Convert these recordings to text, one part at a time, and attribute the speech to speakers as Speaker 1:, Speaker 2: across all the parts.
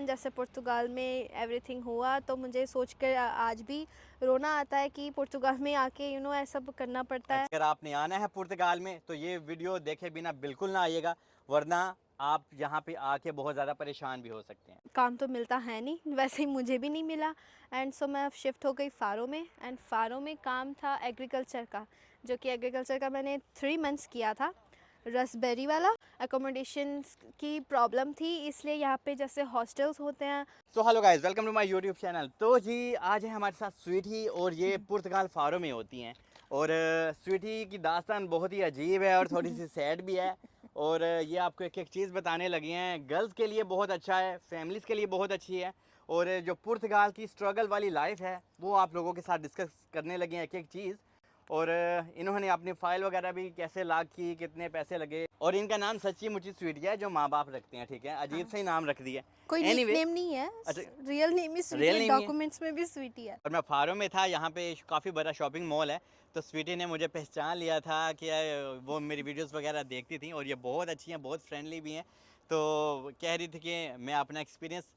Speaker 1: जैसे पुर्तगाल में एवरीथिंग हुआ तो मुझे सोच कर आज भी रोना आता है कि पुर्तगाल में आके ऐसा करना पड़ता है।
Speaker 2: अगर आपने आना है पुर्तगाल में तो ये वीडियो देखे बिना बिल्कुल ना आइएगा, वरना आप यहाँ पे आके बहुत ज़्यादा परेशान भी हो सकते हैं।
Speaker 1: काम तो मिलता है नहीं, वैसे ही मुझे भी नहीं मिला। एंड सो मैं शिफ्ट हो गई फ़ारो में। एंड फ़ारो में काम था एग्रीकल्चर का, जो कि एग्रीकल्चर का मैंने 3 मंथ्स किया था, रसबेरी वाला। अकोमोडेशन की प्रॉब्लम थी, इसलिए यहाँ पे जैसे हॉस्टल्स होते हैं।
Speaker 2: So hello guys, welcome to my YouTube channel. तो जी आज है हमारे साथ स्वीटी, और ये पुर्तगाल फ़ारो में होती हैं। और स्वीटी की दास्तान बहुत ही अजीब है और थोड़ी सी सैड भी है। और ये आपको एक एक चीज़ बताने लगी हैं। गर्ल्स के लिए बहुत अच्छा है, फैमिलीज़ के लिए बहुत अच्छी है। और जो पुर्तगाल की स्ट्रगल वाली लाइफ है वो आप लोगों के साथ डिस्कस करने लगे हैं एक एक चीज़। और इन्होंने अपनी फ़ाइल वगैरह भी कैसे लॉक की, कितने पैसे लगे। और इनका नाम सच्ची मुच्ची स्वीटी है, जो माँ बाप रखते हैं, ठीक है। अजीब
Speaker 1: हाँ,
Speaker 2: से ही नाम रख दिया।
Speaker 1: कोई
Speaker 2: एनीवे,
Speaker 1: निकनेम नहीं है,
Speaker 2: अच्छा,
Speaker 1: रियल नेम ही स्वीटी
Speaker 2: रियल
Speaker 1: है,
Speaker 2: नेम ही है।
Speaker 1: डॉक्यूमेंट्स में भी स्वीटी है।
Speaker 2: और मैं फ़ारो में था, यहाँ पे काफ़ी बड़ा शॉपिंग मॉल है। तो स्वीटी ने मुझे पहचान लिया था कि वो मेरी वीडियोस वगैरह देखती थी, और ये बहुत अच्छी हैं, बहुत फ्रेंडली भी हैं। तो कह रही थी कि मैं अपना एक्सपीरियंस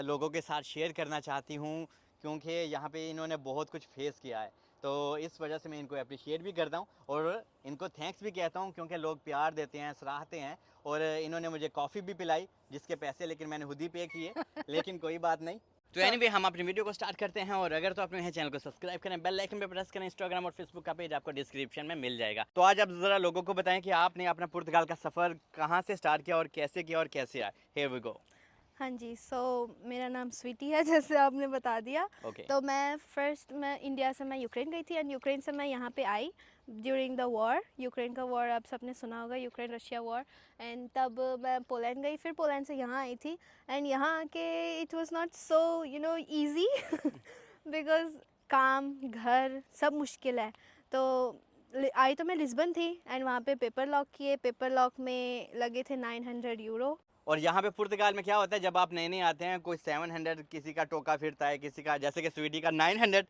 Speaker 2: लोगों के साथ शेयर करना चाहती हूँ, क्योंकि यहाँ पे इन्होंने बहुत कुछ फेस किया है। तो इस वजह से मैं इनको अप्रिशिएट भी करता हूँ और इनको थैंक्स भी कहता हूँ, क्योंकि लोग प्यार देते हैं, सराहते हैं। और इन्होंने मुझे कॉफ़ी भी पिलाई, जिसके पैसे लेकिन मैंने खुद ही पे किए, लेकिन कोई बात नहीं। तो एनीवे, हम अपनी वीडियो को स्टार्ट करते हैं। और अगर तो आपने हैं चैनल को सब्सक्राइब करें, बेल आइकन पे प्रेस करें। इंस्टाग्राम और फेसबुक का पेज आपको डिस्क्रिप्शन में मिल जाएगा। तो आज आप ज़रा लोगों को बताएं कि आपने अपना पुर्तगाल का सफ़र कहाँ से स्टार्ट किया और कैसे आए। Here we go.
Speaker 1: हाँ जी, मेरा नाम स्वीटी है, जैसे आपने बता दिया।
Speaker 2: ओके।
Speaker 1: तो मैं इंडिया से मैं यूक्रेन गई थी, एंड यूक्रेन से मैं यहाँ पे आई ड्यूरिंग द वॉर। यूक्रेन का वॉर आप सबने सुना होगा, यूक्रेन रशिया वॉर। एंड तब मैं पोलैंड गई, फिर पोलैंड से यहाँ आई थी। एंड यहाँ आके it was not so easy because काम, घर सब मुश्किल है। तो आई तो मैं लिस्बन थी, एंड वहाँ पे पेपर लॉक किए। पेपर लॉक में लगे थे 900 यूरो।
Speaker 2: और यहाँ पे पुर्तगाल में क्या होता है, जब आप नए नए आते हैं, कोई 700, किसी का टोका फिरता है, किसी का जैसे कि स्वीटी का 900।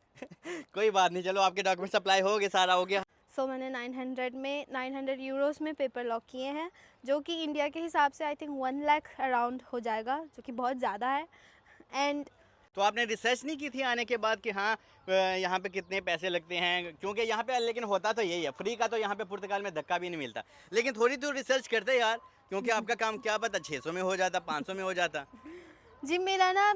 Speaker 2: कोई बात नहीं, चलो आपके डॉक्यूमेंट अप्लाई हो गए, सारा हो गया।
Speaker 1: मैंने 900 यूरोस में पेपर लॉक किए हैं, जो कि इंडिया के हिसाब से आई थिंक 1 लाख अराउंड हो जाएगा, जो कि बहुत ज़्यादा है। एंड
Speaker 2: तो आपने रिसर्च नहीं की थी आने के बाद कि हाँ यहाँ पे कितने पैसे लगते हैं, क्योंकि यहाँ पे लेकिन होता तो यही है, फ्री का तो यहाँ पे पुर्तगाल में धक्का भी नहीं मिलता। लेकिन थोड़ी तो रिसर्च करते यार, क्योंकि आपका काम क्या पता 600 में हो जाता, 500 में हो जाता।
Speaker 1: जी, मेरा ना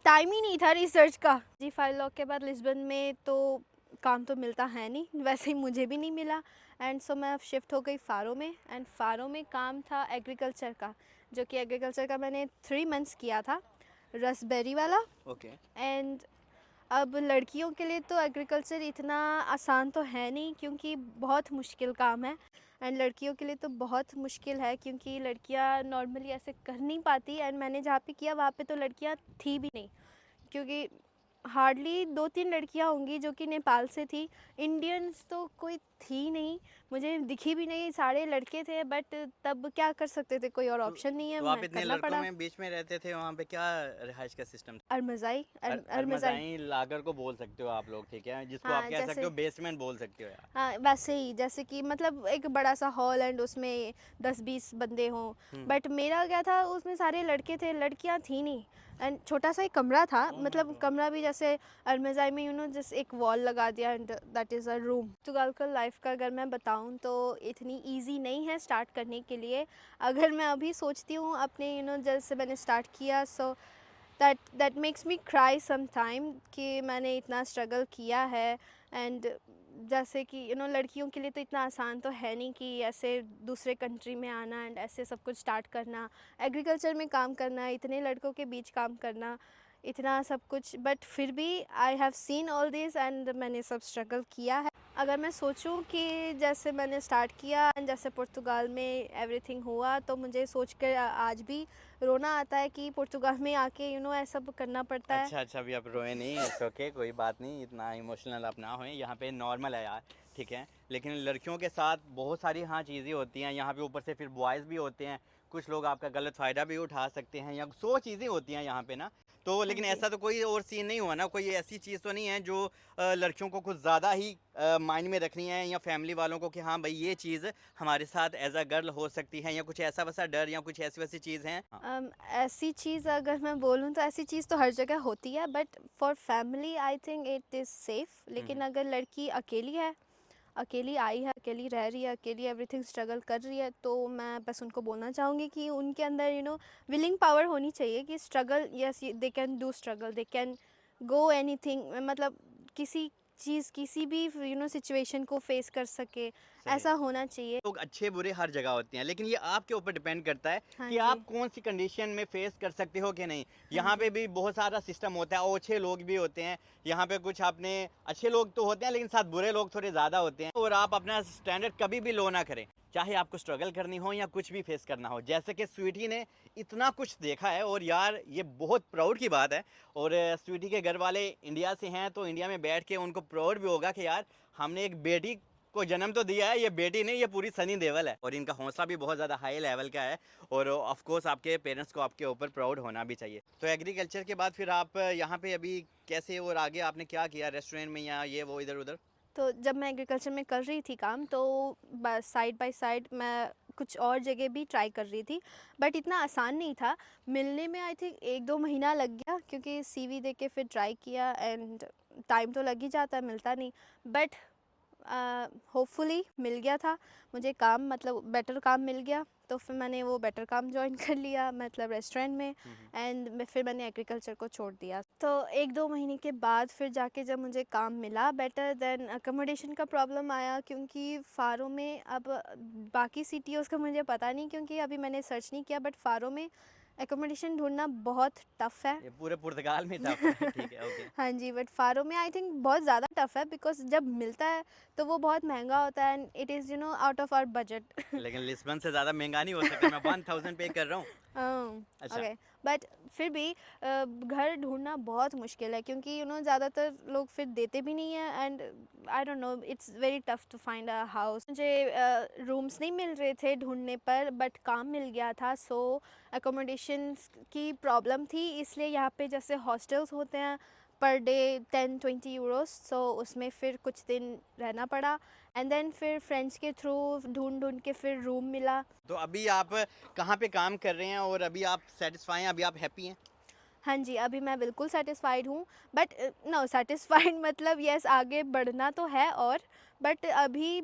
Speaker 1: टाइम ही नहीं था रिसर्च का। जी, फाइल लॉक के बाद लिस्बन में तो काम तो मिलता है नहीं, वैसे ही मुझे भी नहीं मिला। एंड मैं शिफ्ट हो गई फ़ारो में। एंड फ़ारो में काम था एग्रीकल्चर का, जो कि एग्रीकल्चर का मैंने 3 मंथ्स किया था, रसबेरी वाला।
Speaker 2: ओके।
Speaker 1: एंड अब लड़कियों के लिए तो एग्रीकल्चर इतना आसान तो है नहीं, क्योंकि बहुत मुश्किल काम है। एंड लड़कियों के लिए तो बहुत मुश्किल है, क्योंकि लड़कियां नॉर्मली ऐसे कर नहीं पाती। एंड मैंने जहाँ पे किया वहाँ पे तो लड़कियां थी भी नहीं, क्योंकि हार्डली 2-3 लड़कियां होंगी जो कि नेपाल से थी। इंडियंस तो कोई थी नहीं, मुझे दिखी भी नहीं, सारे लड़के थे। बट तब क्या कर सकते थे, कोई और
Speaker 2: तो,
Speaker 1: ऑप्शन नहीं है,
Speaker 2: तो आप
Speaker 1: मैं
Speaker 2: इतने
Speaker 1: करना
Speaker 2: लड़कों
Speaker 1: पड़ा।
Speaker 2: में बीच में रहते थे, वहाँ पे क्या रिहाइश का सिस्टम था?
Speaker 1: अरमज़ाई, अरमज़ाई।
Speaker 2: अरमजाई लागर को बोल सकते हो आप लोग, ठीक है, जिसको आप
Speaker 1: हाँ,
Speaker 2: कह सकते
Speaker 1: जैसे
Speaker 2: हो बेसमेंट बोल सकते हो यार।
Speaker 1: हाँ, वैसे ही जैसे कि मतलब एक बड़ा सा हॉल, एंड उसमें 10-20 बंदे हों। बट मेरा क्या था, उसमें सारे लड़के थे, लड़कियां थी नहीं। एंड छोटा सा एक कमरा था,
Speaker 2: ओह माय
Speaker 1: मतलब
Speaker 2: गॉड।
Speaker 1: कमरा भी जैसे अरमज़ाई में जैसे एक वॉल लगा दिया, and that is a room. Portugal का लाइफ का अगर मैं बताऊं तो इतनी इजी नहीं है स्टार्ट करने के लिए। अगर मैं अभी सोचती हूँ अपने जैसे मैंने स्टार्ट किया, so that makes me cry some time कि मैंने इतना स्ट्रगल किया है। एंड जैसे कि लड़कियों के लिए तो इतना आसान तो है नहीं कि ऐसे दूसरे कंट्री में आना एंड ऐसे सब कुछ स्टार्ट करना, एग्रीकल्चर में काम करना, इतने लड़कों के बीच काम करना, इतना सब कुछ। बट फिर भी I have seen all this, and मैंने सब स्ट्रगल किया है। अगर मैं सोचूं कि जैसे मैंने स्टार्ट किया एंड जैसे पुर्तगाल में एवरीथिंग हुआ, तो मुझे सोच कर आज भी रोना आता है कि पुर्तगाल में आके ऐसा करना पड़ता है।
Speaker 2: अच्छा अच्छा, अभी आप रोए नहीं, इट्स ओके, कोई बात नहीं, इतना इमोशनल आप ना होएं, यहाँ पे नॉर्मल है यार, ठीक है। लेकिन लड़कियों के साथ बहुत सारी हाँ चीज़ें होती हैं यहाँ पे, ऊपर से फिर बॉयज़ भी होते हैं, कुछ लोग आपका गलत फ़ायदा भी उठा सकते हैं, या 100 चीज़ें होती हैं यहाँ पे ना। तो लेकिन
Speaker 1: जी।
Speaker 2: ऐसा तो कोई और सीन नहीं हुआ ना, कोई ऐसी चीज़ तो नहीं है जो लड़कियों को कुछ ज़्यादा ही माइंड में रखनी है या फैमिली वालों को कि हाँ भाई ये चीज़ हमारे साथ एज अ गर्ल हो सकती है, या कुछ ऐसा वैसा डर या कुछ ऐसी वैसी चीज़ है? हाँ।
Speaker 1: ऐसी चीज़ अगर मैं बोलूँ तो ऐसी चीज़ तो हर जगह होती है, but for family I think it is safe. लेकिन
Speaker 2: हम्म।
Speaker 1: अगर लड़की अकेली है, अकेली आई है, अकेली रह रही है, अकेली एवरीथिंग स्ट्रगल कर रही है, तो मैं बस उनको बोलना चाहूँगी कि उनके अंदर विलिंग पावर होनी चाहिए कि struggle, yes they can do struggle, they can go anything, मतलब किसी चीज़, किसी भी सिचुएशन को फेस कर सके,
Speaker 2: सही।
Speaker 1: ऐसा होना चाहिए।
Speaker 2: लोग अच्छे बुरे हर जगह होते हैं, लेकिन ये आपके ऊपर डिपेंड करता है
Speaker 1: हाँ
Speaker 2: कि
Speaker 1: जी।
Speaker 2: आप कौन सी कंडीशन में फेस कर सकते हो कि नहीं।
Speaker 1: हाँ
Speaker 2: यहाँ पे
Speaker 1: जी।
Speaker 2: भी बहुत सारा सिस्टम होता है और अच्छे लोग भी होते हैं। यहाँ पे कुछ अपने अच्छे लोग तो होते हैं, लेकिन साथ बुरे लोग थोड़े ज़्यादा होते हैं, और आप अपना स्टैंडर्ड कभी भी लो ना करें, चाहे आपको स्ट्रगल करनी हो या कुछ भी फेस करना हो। जैसे कि स्वीटी ने इतना कुछ देखा है, और यार ये बहुत प्राउड की बात है। और स्वीटी के घर वाले इंडिया से हैं, तो इंडिया में बैठ के उनको प्राउड भी होगा कि यार हमने एक बेटी को जन्म तो दिया है, ये बेटी नहीं, ये पूरी सनी देओल है। और इनका हौसला भी बहुत ज़्यादा हाई लेवल का है, और ऑफ कोर्स आपके पेरेंट्स को आपके ऊपर प्राउड होना भी चाहिए। तो एग्रीकल्चर के बाद फिर आप यहाँ पे अभी कैसे, और आगे आपने क्या किया रेस्टोरेंट में या ये वो इधर उधर?
Speaker 1: तो जब मैं एग्रीकल्चर में कर रही थी काम, तो बस साइड बाय साइड मैं कुछ और जगह भी ट्राई कर रही थी, बट इतना आसान नहीं था मिलने में। आई थिंक 1-2 महीना लग गया, क्योंकि सीवी दे के फिर ट्राई किया, एंड टाइम तो लग ही जाता है, मिलता नहीं। बट होपफुली मिल गया था मुझे काम, मतलब बेटर काम मिल गया, तो फिर मैंने वो बेटर काम ज्वाइन कर लिया, मतलब रेस्टोरेंट में। एंड फिर मैंने एग्रीकल्चर को छोड़ दिया। तो 1-2 महीने के बाद फिर जाके जब मुझे काम मिला बेटर, देन अकोमोडेशन का प्रॉब्लम आया, क्योंकि फ़ारो में अब बाकी सिटीज़ का मुझे पता नहीं, क्योंकि अभी मैंने सर्च नहीं किया, बट फ़ारो में एकोमोडेशन ढूंढना बहुत टफ़ है।
Speaker 2: ये पूरे पुर्तगाल में टफ है। ठीक है, ओके।
Speaker 1: हाँ जी, बट फ़ारो में आई थिंक बहुत ज़्यादा टफ़ है, बिकॉज़ जब मिलता है तो वो बहुत महंगा होता है, and it is out of our budget.
Speaker 2: लेकिन लिस्बन से ज़्यादा महंगा नहीं हो सकता, मैं 1000 पे कर रहा हूँ। अच्छा।
Speaker 1: ओके, बट फिर भी घर ढूंढना बहुत मुश्किल है, क्योंकि ज़्यादातर लोग फिर देते भी नहीं है, and I don't know, it's very tough to find a house. मुझे रूम्स नहीं मिल रहे थे ढूंढने पर, बट काम मिल गया था, सो अकोमोडेशन की प्रॉब्लम थी, इसलिए यहाँ पे जैसे हॉस्टल्स होते हैं पर डे 10-20 यूरोस, सो उसमें फिर कुछ दिन रहना पड़ा, एंड देन फिर फ्रेंड्स के थ्रू ढूंढ ढूंढ के फिर रूम मिला।
Speaker 2: तो अभी आप कहाँ पे काम कर रहे हैं, और अभी आप सेटिस्फाई हैं, अभी आप हैप्पी हैं?
Speaker 1: हाँ जी, अभी मैं बिल्कुल सैटिस्फाइड हूँ, बट नो सैटिस्फाइड मतलब यस, आगे बढ़ना तो है, और बट अभी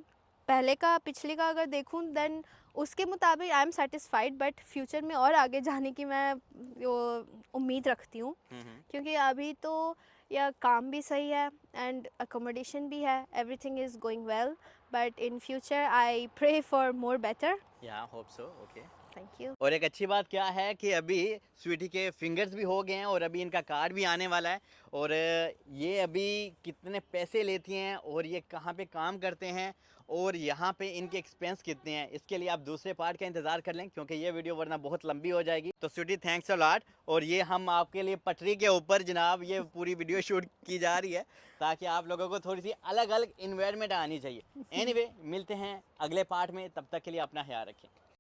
Speaker 1: पहले का पिछले का अगर देखूँ, देन उसके मुताबिक I am satisfied, but future में और आगे जाने की मैं वो उम्मीद रखती हूँ,
Speaker 2: हम्म।
Speaker 1: क्योंकि अभी तो यह काम भी सही है एंड अकोमोडेशन भी है, everything is going well, but in future I pray for more better.
Speaker 2: या hope so, okay.
Speaker 1: Thank you.
Speaker 2: और एक अच्छी बात क्या है कि अभी स्वीटी के फिंगर्स भी हो गए हैं, और अभी इनका कार्ड भी आने वाला है। और ये अभी कितने पैसे लेती हैं, और ये कहाँ पे काम करते हैं, और यहाँ पे इनके एक्सपेंस कितने हैं, इसके लिए आप दूसरे पार्ट का इंतज़ार कर लें, क्योंकि ये वीडियो वरना बहुत लंबी हो जाएगी। तो स्वीटी, थैंक्स अ लॉट। और ये हम आपके लिए पटरी के ऊपर जनाब ये पूरी वीडियो शूट की जा रही है, ताकि आप लोगों को थोड़ी सी अलग अलग इन्वायरमेंट आनी चाहिए। एनीवे, मिलते हैं अगले पार्ट में, तब तक के लिए अपना ख्याल रखें।